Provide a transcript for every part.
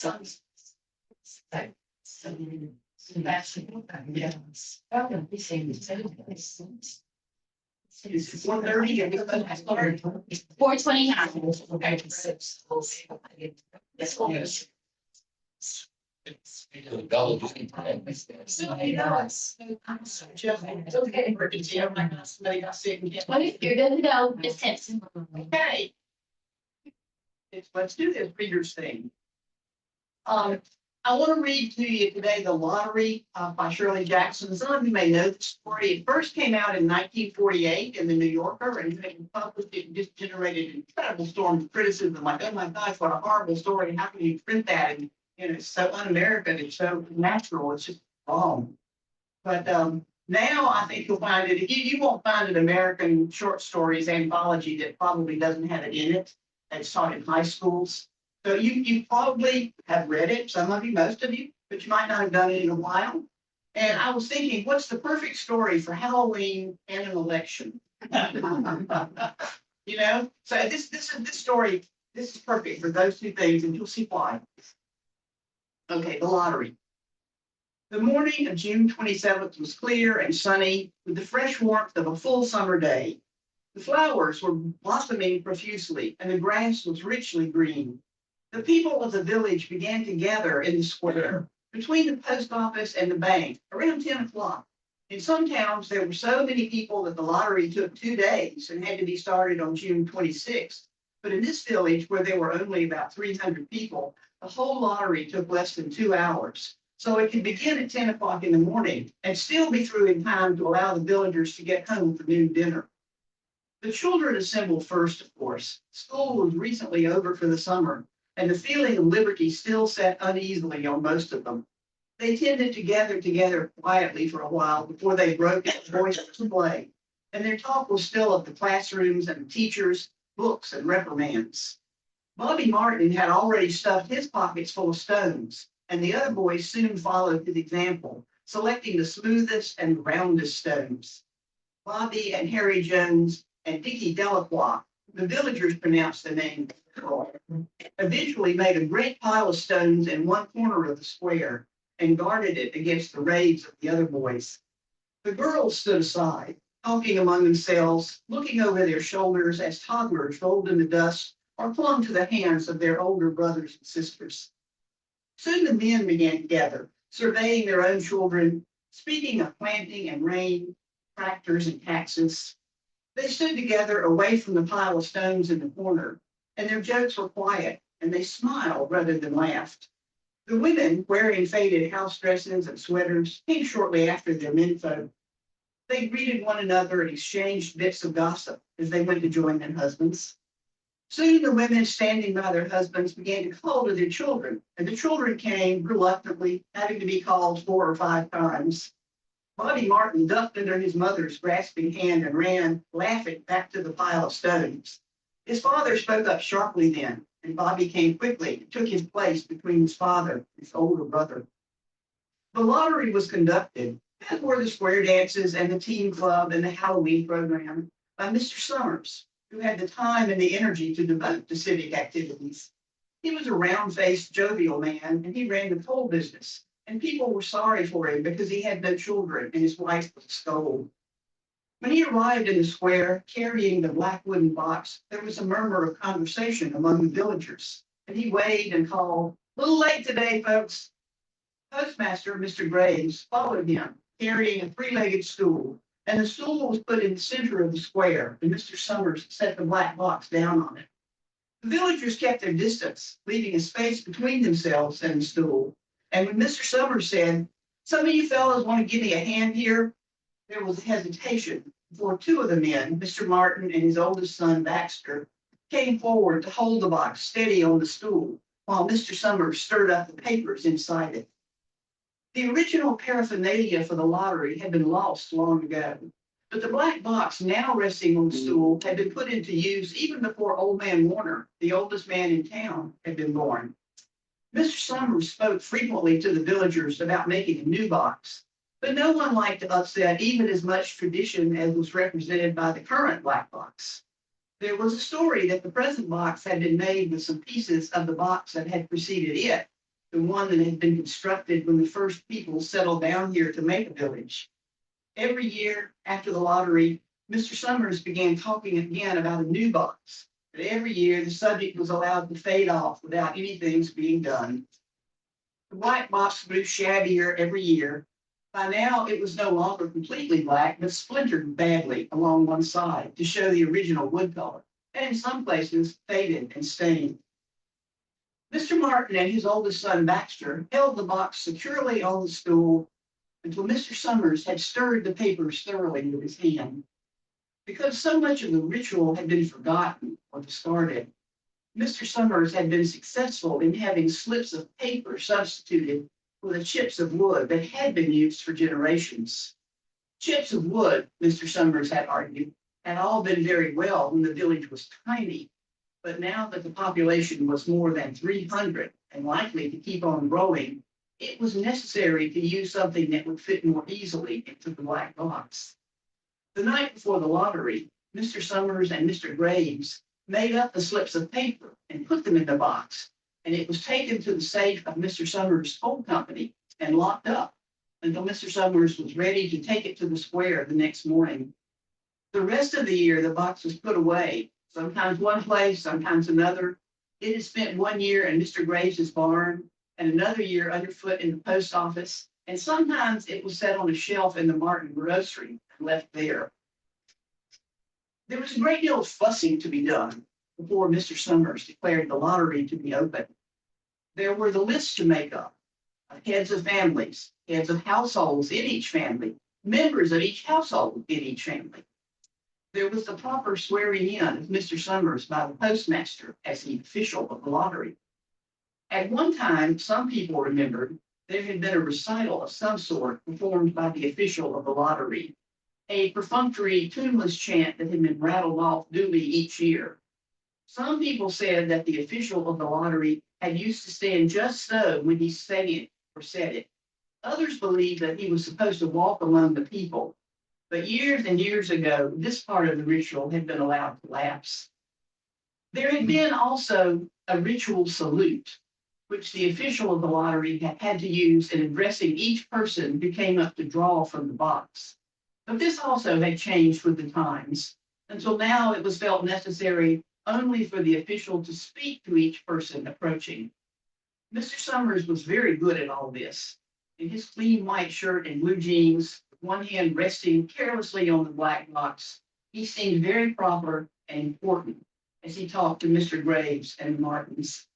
It's 1:30 and I started. 4:29. You're good to go, Miss Timson. Okay. Let's do this readers thing. I want to read to you today The Lottery by Shirley Jackson. Some of you may know the story. It first came out in 1948 in the New Yorker, and when it was published, it just generated an incredible storm of criticism. Like, oh my gosh, what a horrible story. How can you print that? And it's so un-American, it's so natural, it's just wrong. But now I think you'll find it, you won't find an American short stories anthology that probably doesn't have it in it. It's taught in high schools. So you probably have read it, some of you, most of you, but you might not have done it in a while. And I was thinking, what's the perfect story for Halloween and an election? So this story, this is perfect for those two things, and you'll see why. Okay, The Lottery. The morning of June 27th was clear and sunny, with the fresh warmth of a full summer day. The flowers were blossoming profusely, and the grass was richly green. The people of the village began to gather in the square between the post office and the bank around 10 o'clock. In some towns, there were so many people that the lottery took 2 days and had to be started on June 26th. But in this village, where there were only about 300 people, the whole lottery took less than 2 hours. So it could begin at 10 o'clock in the morning and still be through in time to allow the villagers to get home for noon dinner. The children assembled first, of course. School was recently over for the summer, and the feeling of liberty still sat uneasily on most of them. They tended to gather together quietly for a while before they broke into boisterous play, and their talk was still of the classrooms and the teachers, books, and reprimands. Bobby Martin had already stuffed his pockets full of stones, and the other boys soon followed his example, selecting the smoothest and roundest stones. Bobby and Harry Jones and Dickie Delacroix, the villagers pronounced the name, eventually made a great pile of stones in one corner of the square and guarded it against the raids of the other boys. The girls stood aside, talking among themselves, looking over their shoulders as toddlers rolled in the dust or clung to the hands of their older brothers and sisters. Soon the men began to gather, surveying their own children, speaking of planting and rain, tractors and taxes. They stood together away from the pile of stones in the corner, and their jokes were quiet, and they smiled rather than laughed. The women, wearing faded house dresses and sweaters, came shortly after their menfolk. They greeted one another and exchanged bits of gossip as they went to join their husbands. Soon the women standing by their husbands began to call to their children, and the children came reluctantly, having to be called 4 or 5 times. Bobby Martin ducked under his mother's grasping hand and ran, laughing, back to the pile of stones. His father spoke up sharply then, and Bobby came quickly and took his place between his father and his older brother. The lottery was conducted, as were the square dances and the teen club and the Halloween program, by Mr. Summers, who had the time and the energy to devote to civic activities. He was a round-faced, jovial man, and he ran the coal business, and people were sorry for him because he had no children and his wife was a scold. When he arrived in the square, carrying the black wooden box, there was a murmur of conversation among the villagers, and he waved and called, "A little late today, folks." Postmaster, Mr. Graves, followed him, carrying a 3-legged stool, and the stool was put in the center of the square, and Mr. Summers set the black box down on it. The villagers kept their distance, leaving a space between themselves and the stool, and when Mr. Summers said, "Some of you fellows want to give me a hand here?" there was hesitation before 2 of the men, Mr. Martin and his oldest son, Baxter, came forward to hold the box steady on the stool while Mr. Summers stirred up the papers inside it. The original paraphernalia for the lottery had been lost long ago, but the black box now resting on the stool had been put into use even before Old Man Warner, the oldest man in town, had been born. Mr. Summers spoke frequently to the villagers about making a new box, but no one liked to upset even as much tradition as was represented by the current black box. There was a story that the present box had been made with some pieces of the box that had preceded it, the one that had been constructed when the first people settled down here to make a village. Every year after the lottery, Mr. Summers began talking again about a new box. But every year the subject was allowed to fade off without anything being done. The black box grew shabbier every year. By now it was no longer completely black, but splintered badly along one side to show the original wood color, and in some places faded and stained. Mr. Martin and his oldest son Baxter held the box securely on the stool until Mr. Summers had stirred the papers thoroughly with his hand. Because so much of the ritual had been forgotten or discarded, Mr. Summers had been successful in having slips of paper substituted for the chips of wood that had been used for generations. Chips of wood, Mr. Summers had argued, had all been very well when the village was tiny, but now that the population was more than 300 and likely to keep on growing, it was necessary to use something that would fit more easily into the black box. The night before the lottery, Mr. Summers and Mr. Graves made up the slips of paper and put them in the box, and it was taken to the safe of Mr. Summers' coal company and locked up until Mr. Summers was ready to take it to the square the next morning. The rest of the year, the box was put away, sometimes one place, sometimes another. It had spent 1 year in Mr. Graves' barn and another year underfoot in the post office, and sometimes it was set on a shelf in the Martin grocery and left there. There was a great deal of fussing to be done before Mr. Summers declared the lottery to be open. There were the lists to make up, heads of families, heads of households in each family, members of each household in each family. There was the proper swearing in of Mr. Summers by the postmaster as the official of the lottery. At one time, some people remembered there had been a recital of some sort performed by the official of the lottery, a perfunctory, tuneless chant that had been rattled off duly each year. Some people said that the official of the lottery had used to stand just so when he sang it or said it. Others believed that he was supposed to walk among the people, but years and years ago, this part of the ritual had been allowed to lapse. There had been also a ritual salute, which the official of the lottery had to use in addressing each person who came up to draw from the box. But this also had changed with the times, until now it was felt necessary only for the official to speak to each person approaching. Mr. Summers was very good at all this. In his clean white shirt and blue jeans, with one hand resting carelessly on the black box, he seemed very proper and important as he talked to Mr. Graves and the Martins.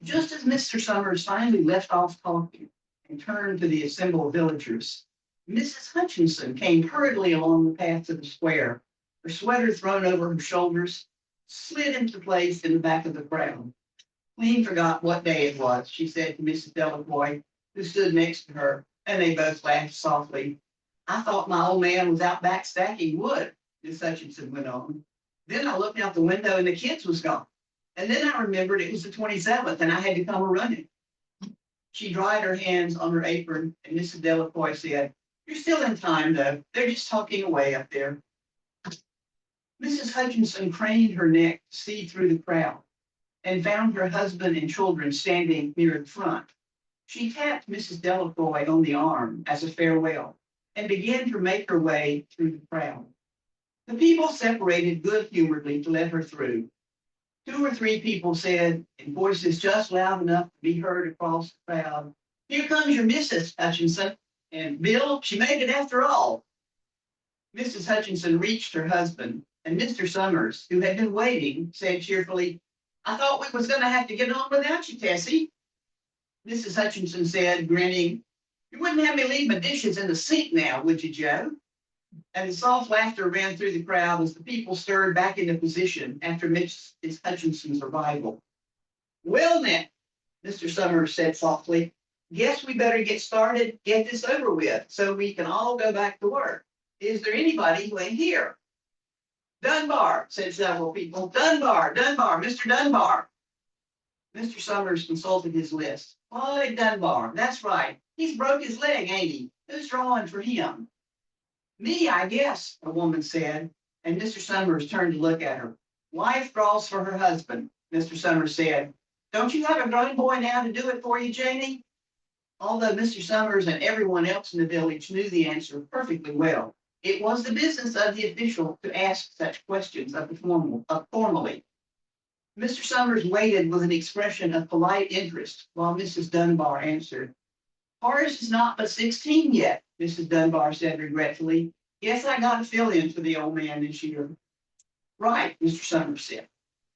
Just as Mr. Summers finally left off talking and turned to the assembled villagers, Mrs. Hutchinson came hurriedly along the path to the square, her sweater thrown over her shoulders, slid into place in the back of the crowd. Clean forgot what day it was, she said to Mrs. Delacroix, who stood next to her, and they both laughed softly. I thought my old man was out back stacking wood, Miss Hutchinson went on. Then I looked out the window and the kids was gone. And then I remembered it was the 27th and I had to come running. She dried her hands on her apron and Mrs. Delacroix said, You're still in time though. They're just talking away up there. Mrs. Hutchinson craned her neck to see through the crowd and found her husband and children standing near the front. She tapped Mrs. Delacroix on the arm as a farewell and began to make her way through the crowd. The people separated good-humoredly to let her through. 2 or 3 people said, in voices just loud enough to be heard across the crowd, Here comes your Mrs. Hutchinson. And Bill, she made it after all. Mrs. Hutchinson reached her husband, and Mr. Summers, who had been waiting, said cheerfully, I thought we was going to have to get on without you, Tessie. Mrs. Hutchinson said, grinning, You wouldn't have me leave my dishes in the sink now, would you, Joe? And the soft laughter ran through the crowd as the people stirred back into position after Mrs. Hutchinson's arrival. Well, now, Mr. Summers said softly, Guess we better get started, get this over with, so we can all go back to work. Is there anybody who ain't here? Dunbar, said several people. Dunbar, Mr. Dunbar. Mr. Summers consulted his list. Why, Dunbar, that's right. He's broke his leg, ain't he? Who's drawing for him? Me, I guess, a woman said, and Mr. Summers turned to look at her. Wife draws for her husband, Mr. Summers said. Don't you have a grown boy now to do it for you, Janie? Although Mr. Summers and everyone else in the village knew the answer perfectly well, it was the business of the official to ask such questions formally. Mr. Summers waited with an expression of polite interest while Mrs. Dunbar answered. Horace is not but 16 yet, Mrs. Dunbar said regretfully. Guess I got to fill in for the old man this year. Right, Mr. Summers said.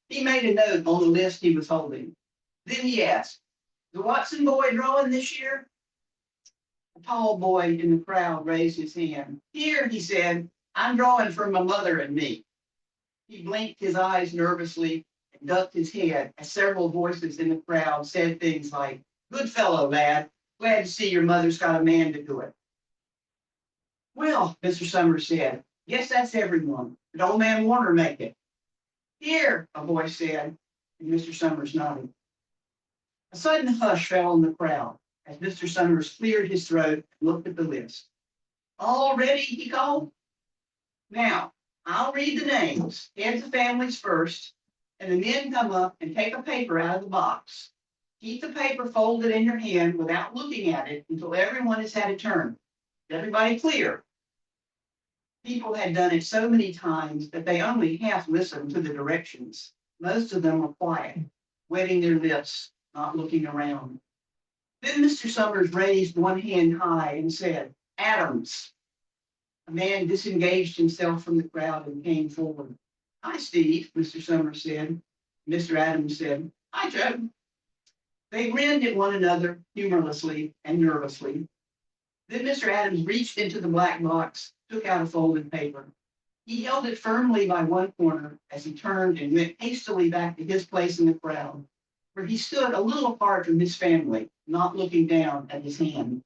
He made a note on the list he was holding. Then he asked, the Watson boy drawing this year? A tall boy in the crowd raised his hand. Here, he said, I'm drawing for my mother and me. He blinked his eyes nervously and ducked his head as several voices in the crowd said things like, good fellow, lad. Glad to see your mother's got a man to do it. Well, Mr. Summers said, guess that's everyone. Did old man Warner make it? Here, a voice said, and Mr. Summers nodded. A sudden hush fell on the crowd as Mr. Summers cleared his throat and looked at the list. All ready, he called. Now, I'll read the names, heads of families first, and the men come up and take a paper out of the box. Keep the paper folded in your hand without looking at it until everyone has had a turn. Is everybody clear? People had done it so many times that they only half listened to the directions. Most of them were quiet, wetting their lips, not looking around. Then Mr. Summers raised one hand high and said, Adams. A man disengaged himself from the crowd and came forward. Hi, Steve, Mr. Summers said. Mr. Adams said, Hi, Joe. They grinned at one another humorlessly and nervously. Then Mr. Adams reached into the black box, took out a folded paper. He held it firmly by one corner as he turned and went hastily back to his place in the crowd, where he stood a little apart from his family, not looking down at his hand.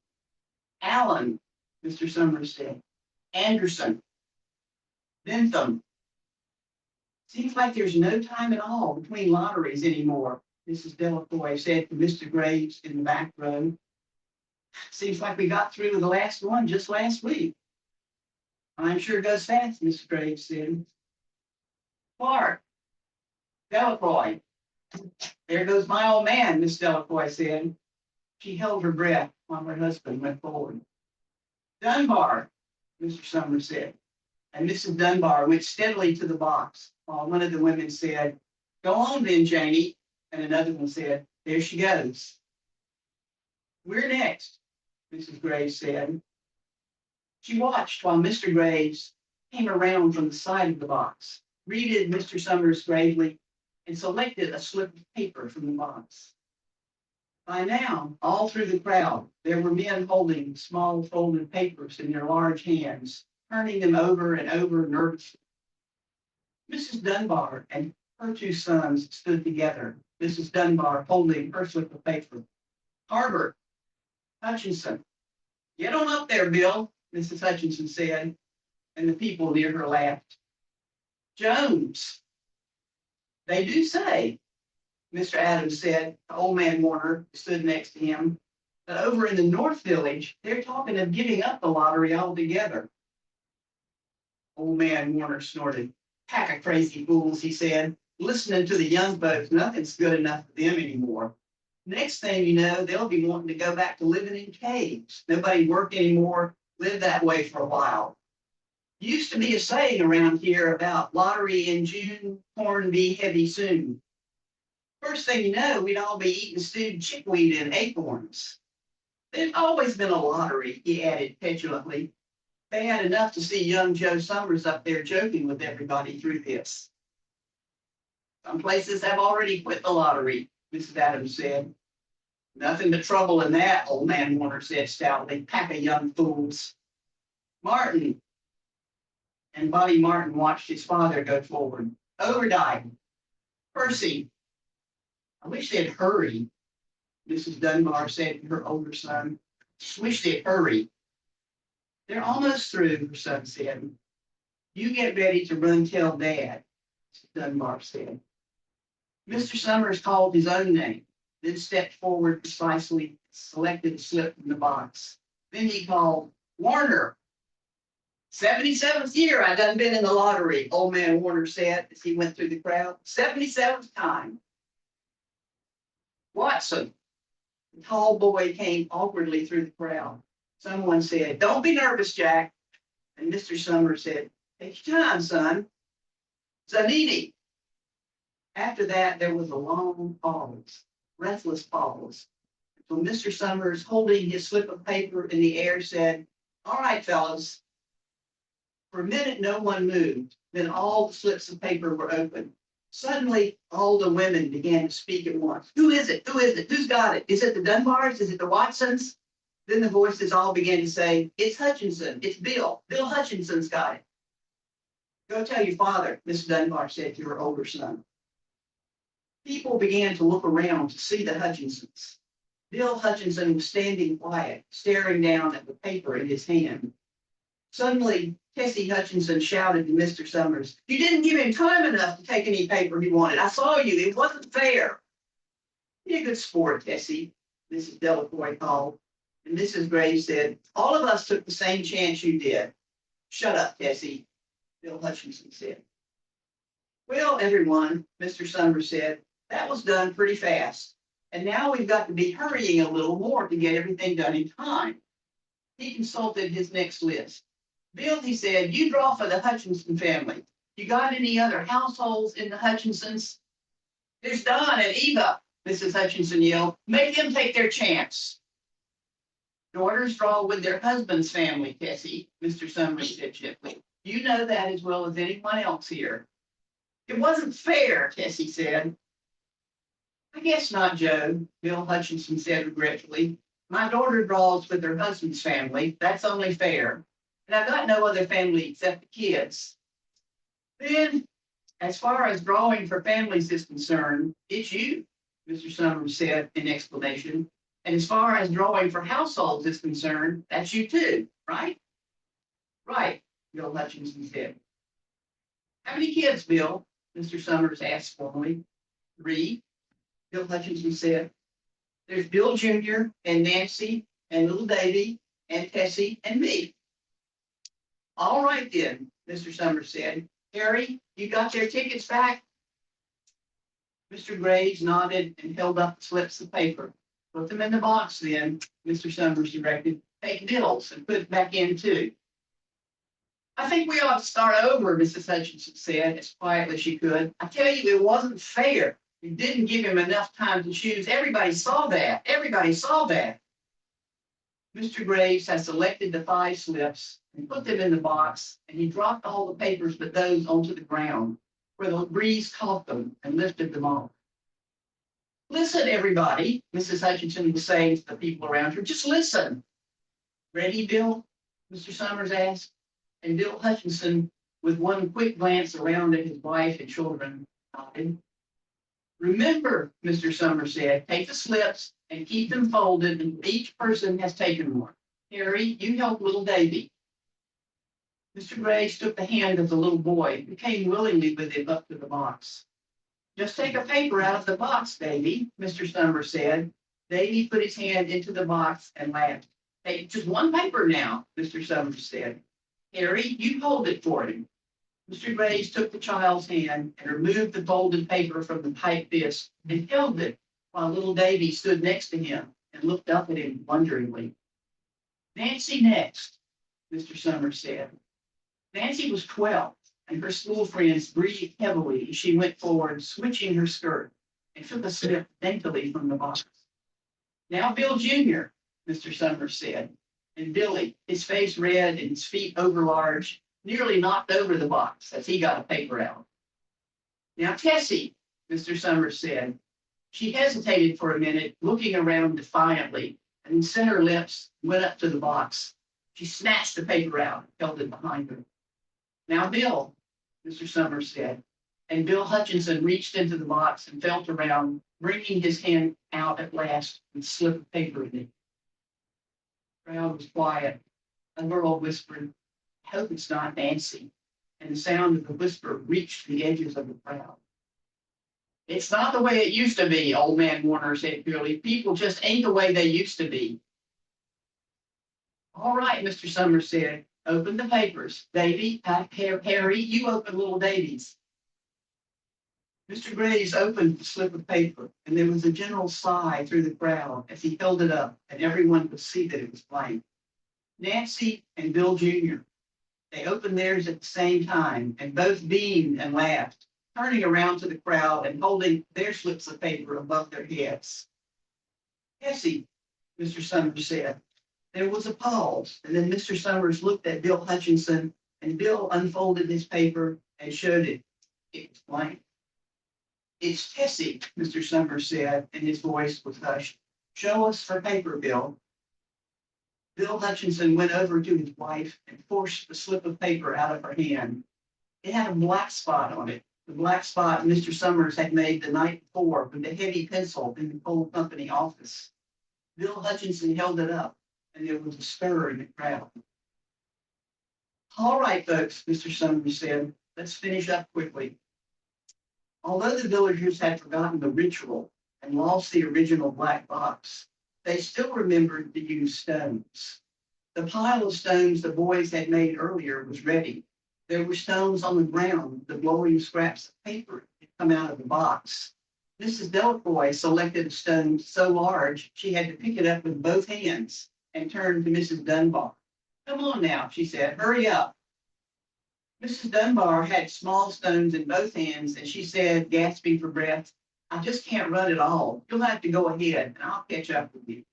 Allen, Mr. Summers said. Anderson. Bentham. Seems like there's no time at all between lotteries anymore, Mrs. Delacour said to Mr. Graves in the back row. Seems like we got through with the last one just last week. I'm sure it goes fast, Mr. Graves said. Clark. Delacroix. There goes my old man, Miss Delacroix said. She held her breath while her husband went forward. Dunbar, Mr. Summers said. And Mrs. Dunbar went steadily to the box while one of the women said, Go on then, Janie. And another one said, There she goes. We're next, Mrs. Graves said. She watched while Mr. Graves came around from the side of the box, greeted Mr. Summers gravely, and selected a slip of paper from the box. By now, all through the crowd, there were men holding small folded papers in their large hands, turning them over and over nervously. Mrs. Dunbar and her two sons stood together, Mrs. Dunbar holding her slip of paper. Harbert, Hutchinson. Get on up there, Bill, Mrs. Hutchinson said, and the people near her laughed. Jones. They do say, Mr. Adams said to old man Warner, who stood next to him, that over in the North Village, they're talking of giving up the lottery altogether. Old man Warner snorted. Pack of crazy fools, he said. Listening to the young folks, nothing's good enough for them anymore. Next thing you know, they'll be wanting to go back to living in caves. Nobody work anymore, live that way for a while. Used to be a saying around here about lottery in June, corn be heavy soon. First thing you know, we'd all be eating stewed chickweed and acorns. There's always been a lottery, he added petulantly. They had enough to see young Joe Summers up there joking with everybody through this. Some places have already quit the lottery, Mrs. Adams said. Nothing but trouble in that, old man Warner said stoutly. Pack of young fools. Martin. And Buddy Martin watched his father go forward. Overdyke. Percy. I wish they'd hurry, Mrs. Dunbar said to her older son. Just wish they'd hurry. They're almost through, her son said. You get ready to run tell Dad, Mrs. Dunbar said. Mr. Summers called his own name, then stepped forward precisely, selected a slip from the box. Then he called, Warner. 77th year I done been in the lottery, old man Warner said as he went through the crowd. 77th time. Watson. The tall boy came awkwardly through the crowd. Someone said, "Don't be nervous, Jack." And Mr. Summers said, "Take your time, son." Zanini. After that, there was a long pause, breathless pause. So Mr. Summers, holding his slip of paper in the air, said, "All right, fellas." For a minute, no one moved. Then all the slips of paper were open. Suddenly, all the women began to speak at once. "Who is it? Who is it? Who's got it? Is it the Dunbars? Is it the Watsons?" Then the voices all began to say, "It's Hutchinson. It's Bill. Bill Hutchinson's got it." "Go tell your father," Miss Dunbar said to her older son. People began to look around to see the Hutchinsons. Bill Hutchinson was standing quiet, staring down at the paper in his hand. Suddenly, Tessie Hutchinson shouted to Mr. Summers, "You didn't give him time enough to take any paper he wanted. I saw you. It wasn't fair." "Be a good sport, Tessie," Mrs. Delacoy called. And Mrs. Gray said, "All of us took the same chance you did." "Shut up, Tessie," Bill Hutchinson said. "Well, everyone," Mr. Summers said, "that was done pretty fast. And now we've got to be hurrying a little more to get everything done in time." He consulted his next list. "Bill," he said, "you draw for the Hutchinson family. You got any other households in the Hutchinsons?" "There's Don and Eva," Mrs. Hutchinson yelled. "Make them take their chance." "Daughters draw with their husband's family, Tessie," Mr. Summers said gently. "You know that as well as anyone else here." "It wasn't fair," Tessie said. "I guess not, Joe," Bill Hutchinson said regretfully. "My daughter draws with her husband's family. That's only fair. And I've got no other family except the kids." "Then, as far as drawing for families is concerned, it's you," Mr. Summers said in explanation. "And as far as drawing for households is concerned, that's you too, right?" "Right," Bill Hutchinson said. "How many kids, Bill?" Mr. Summers asked formally. "3," Bill Hutchinson said. "There's Bill Jr. and Nancy and little Davy and Tessie and me." "All right then," Mr. Summers said. "Harry, you got their tickets back?" Mr. Graves nodded and held up the slips of paper. "Put them in the box then," Mr. Summers directed. "Take Bill's and put it back in too." "I think we ought to start over," Mrs. Hutchinson said as quietly as she could. "I tell you, it wasn't fair. You didn't give him enough time to choose. Everybody saw that. Everybody saw that." Mr. Graves had selected the 5 slips and put them in the box, and he dropped all the papers but those onto the ground, where the breeze caught them and lifted them off. "Listen, everybody," Mrs. Hutchinson was saying to the people around her. "Just listen." "Ready, Bill?" Mr. Summers asked. And Bill Hutchinson, with one quick glance around at his wife and children, nodded. "Remember," Mr. Summers said, "take the slips and keep them folded until each person has taken one. Harry, you help little Davy." Mr. Graves took the hand of the little boy, who came willingly with him up to the box. "Just take a paper out of the box, Davy," Mr. Summers said. Davy put his hand into the box and laughed. "Take just one paper now," Mr. Summers said. "Harry, you hold it for him." Mr. Graves took the child's hand and removed the folded paper from the tight fist and held it while little Davy stood next to him and looked up at him wonderingly. "Nancy next," Mr. Summers said. Nancy was 12, and her school friends breathed heavily as she went forward, switching her skirt, and took a sip daintily from the box. "Now Bill Jr.," Mr. Summers said, and Billy, his face red and his feet overlarge, nearly knocked over the box as he got a paper out. "Now Tessie," Mr. Summers said. She hesitated for a minute, looking around defiantly, and then set her lips and went up to the box. She snatched the paper out and held it behind her. "Now Bill," Mr. Summers said, and Bill Hutchinson reached into the box and felt around, bringing his hand out at last with a slip of paper in it. The crowd was quiet. A girl whispered, "I hope it's not Nancy," and the sound of the whisper reached the edges of the crowd. "It's not the way it used to be," Old Man Warner said clearly. "People just ain't the way they used to be." "All right," Mr. Summers said. "Open the papers. Davy, Harry, you open little Davy's." Mr. Graves opened the slip of paper, and there was a general sigh through the crowd as he held it up, and everyone could see that it was blank. Nancy and Bill Jr. They opened theirs at the same time, and both beamed and laughed, turning around to the crowd and holding their slips of paper above their heads. Tessie, Mr. Summers said. There was a pause, and then Mr. Summers looked at Bill Hutchinson, and Bill unfolded his paper and showed it. It was blank. It's Tessie, Mr. Summers said, and his voice was hushed. Show us her paper, Bill. Bill Hutchinson went over to his wife and forced the slip of paper out of her hand. It had a black spot on it, the black spot Mr. Summers had made the night before with a heavy pencil in the coal company office. Bill Hutchinson held it up, and there was a stir in the crowd. All right, folks, Mr. Summers said, let's finish up quickly. Although the villagers had forgotten the ritual and lost the original black box, they still remembered to use stones. The pile of stones the boys had made earlier was ready. There were stones on the ground, the glowing scraps of paper had come out of the box. Mrs. Delacroix selected a stone so large she had to pick it up with both hands and turned to Mrs. Dunbar. Come on now, she said, hurry up. Mrs. Dunbar had small stones in both hands, and she said, gasping for breath, I just can't run it all. You'll have to go ahead, and I'll catch up with you.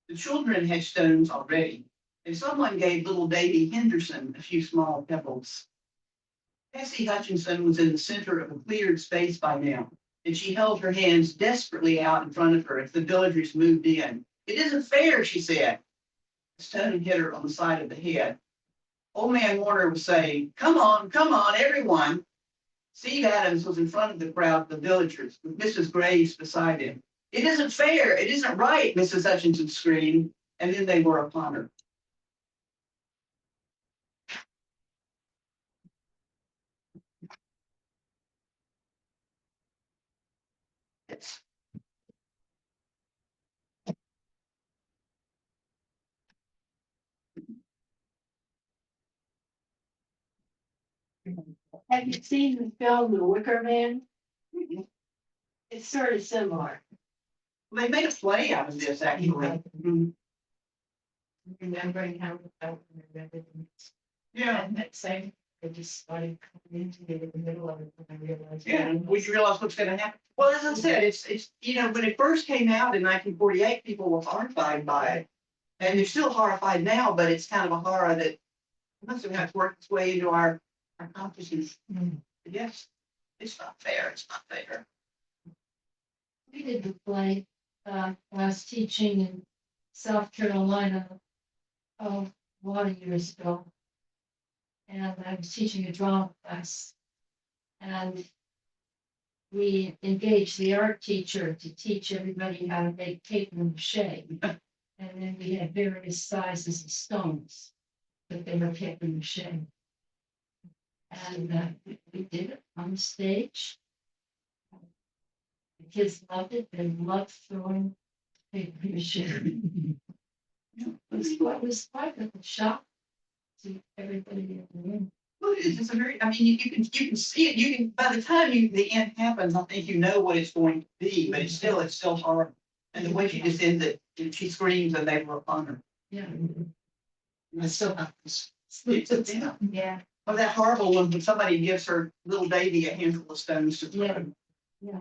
The children had stones already, and someone gave little Davy Henderson a few small pebbles. Tessie Hutchinson was in the center of a cleared space by now, and she held her hands desperately out in front of her as the villagers moved in. It isn't fair, she said. A stone hit her on the side of the head. Old man Warner was saying, come on, everyone. Steve Adams was in front of the crowd of the villagers, with Mrs. Graves beside him. It isn't fair, it isn't right, Mrs. Hutchinson screamed, and then they were upon her. Have you seen the film The Wicker Man? It's sort of similar. They made a play out of this, actually. Remembering how it felt when I read it. Yeah. And that same, I just started coming into it in the middle of it when I realized. Yeah, we realize what's going to happen. Well, as I said, it's when it first came out in 1948, people were horrified by it, and they're still horrified now. But it's kind of a horror that must have had to work its way into our consciousness. Yes, it's not fair. It's not fair. We did the play, I was teaching in South Carolina, a lot of years ago. And I was teaching a drama class. And we engaged the art teacher to teach everybody how to make paper mache. And then we had various sizes of stones, but they were paper mache. And we did it on the stage. The kids loved it. They loved throwing paper mache. It was quite a shock to everybody in the room. Well, it is. It's a very. I mean, you can see it. You can by the time the end happens, I think you know what it's going to be. But it's still horrible. And the way she just ended, she screams and they were upon her. Yeah. It still happens. Yeah. Yeah. Oh, that horrible one when somebody gives her little baby a handful of stones to throw. Yeah. Yeah.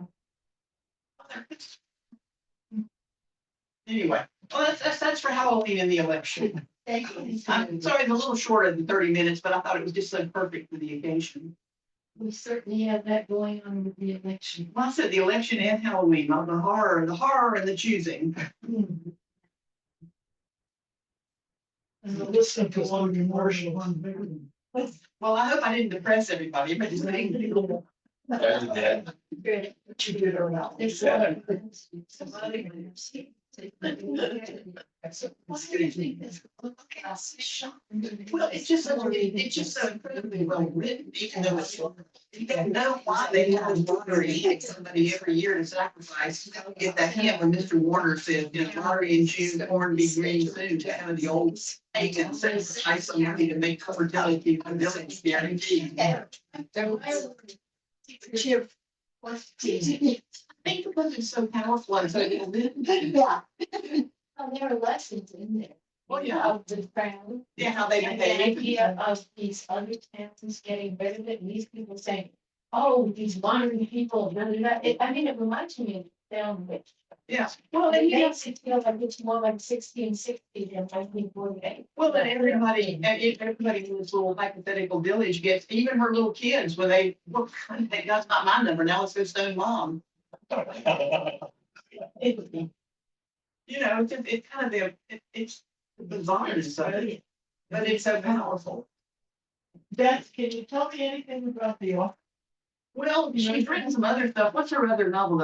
Anyway, well, that's for Halloween and the election. Thank you. I'm sorry, it's a little shorter than 30 minutes, but I thought it was just so perfect for the occasion. We certainly have that going on with the election. Well, I said the election and Halloween, the horror and the choosing. And Listen to one commercial. Well, I hope I didn't depress everybody, but just letting people. Good. What you did or not. There's Yeah. a lot of things. Some other things. Well, it's just so incredibly well written, even though it's, you don't know why they have this lottery, and somebody every year to sacrifice. Get that hint when Mr. Warner said, lottery in June, corn be green soon, to kind of the old pagan sacrifice somebody to make fertility for village guaranteed. Cheer. What's I think because it's so powerful and so. Yeah. Oh, there are lessons in there. Well, yeah. Of the crown. Yeah, how they And the behave. idea of these other towns getting rid of it, and these people saying, oh, these modern people, blah, blah, blah. I mean, it reminds me of down which. Yeah, well, It and makes it feel like it's more like 1660 than 1948. well, and everybody in this little hypothetical village gets, even her little kids, when they, well, hey, that's not my number, now let's go stone mom. You know, it's kind of it's the bizarreness of it, but it's so powerful. Beth, can you tell me anything about the author? Well, she's written some other stuff. What's her other novel?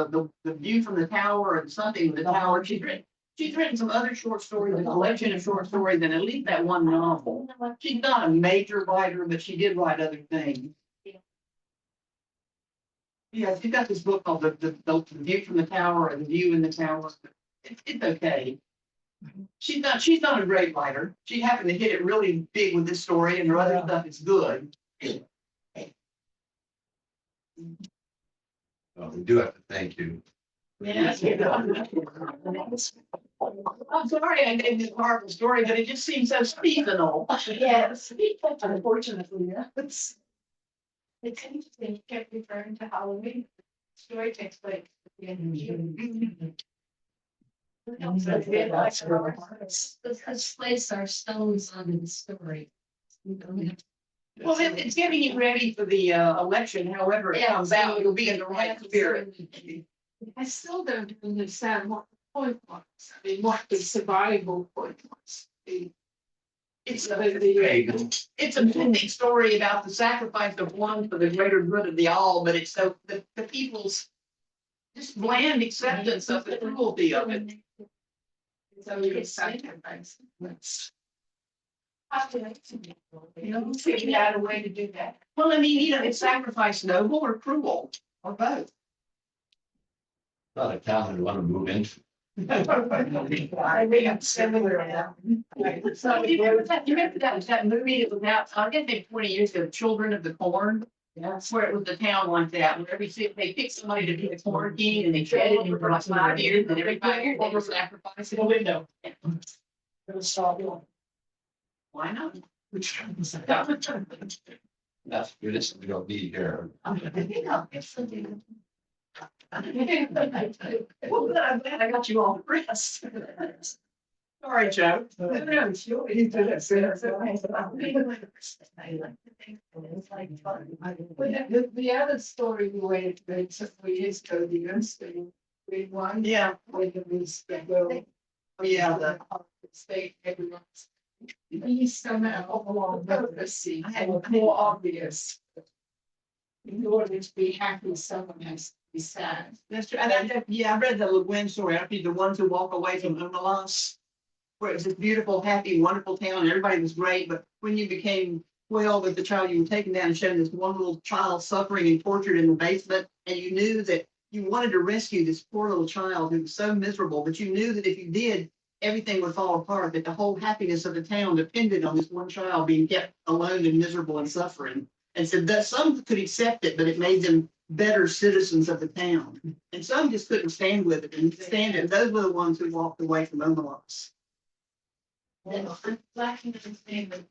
The View from the Tower and something with the tower. She's written some other short stories, a collection of short stories, and at least that one novel. She's not a major writer, but she did write other things. Yeah, she's got this book called the View from the Tower and the View in the Tower. It's okay. She's not a great writer. She happened to hit it really big with this story, and her other stuff is good. We do have to thank you. Yes. I'm sorry I gave this horrible story, but it just seems so seasonal. Yes. Unfortunately, yeah. It's interesting, you kept referring to Halloween. Story takes place at the end of June. Let's place our stones under the story. Well, it's getting you ready for the election, however it comes out, you'll be in the right spirit. I still don't understand what the point was. I mean, what the survival point was. It's a mythic story about the sacrifice of one for the greater good of the all, but it's so the people's just bland acceptance of the cruelty of it. So you sacrifice. You know, figure out a way to do that. Well, I mean, it's sacrifice noble or cruel, or both. Not a town I'd want to move into. I read similar now. So you remember that movie that was out, I think 20 years ago, Children of the Corn? That's where it was the town like that, where they picked somebody to be the corn king and they fed it for like 5 years, and every 5 years they were sacrificing a window. Why not? That's good, it's, we don't need here. I think I'll get something. Well, good, I'm glad I got you all the rest. All right, Joe. The other story we waited for several years ago, the Ernstine grade one. Yeah, Where there was the yeah, the state, everyone's. These somehow along purpose, and more obvious. In order to be happy, someone has to be sad. That's true. I read the Le Guin story. I read the ones who walk away from Omelas, where it was this beautiful, happy, wonderful town, and everybody was great. But when you became 12 with the child, you were taken down and shown this one little child suffering and tortured in the basement, and you knew that you wanted to rescue this poor little child who was so miserable, but you knew that if you did, everything would fall apart, that the whole happiness of the town depended on this one child being kept alone and miserable and suffering. And so that some could accept it, but it made them better citizens of the town. And some just couldn't stand with it and stand it. Those were the ones who walked away from Omelas. Black and famous.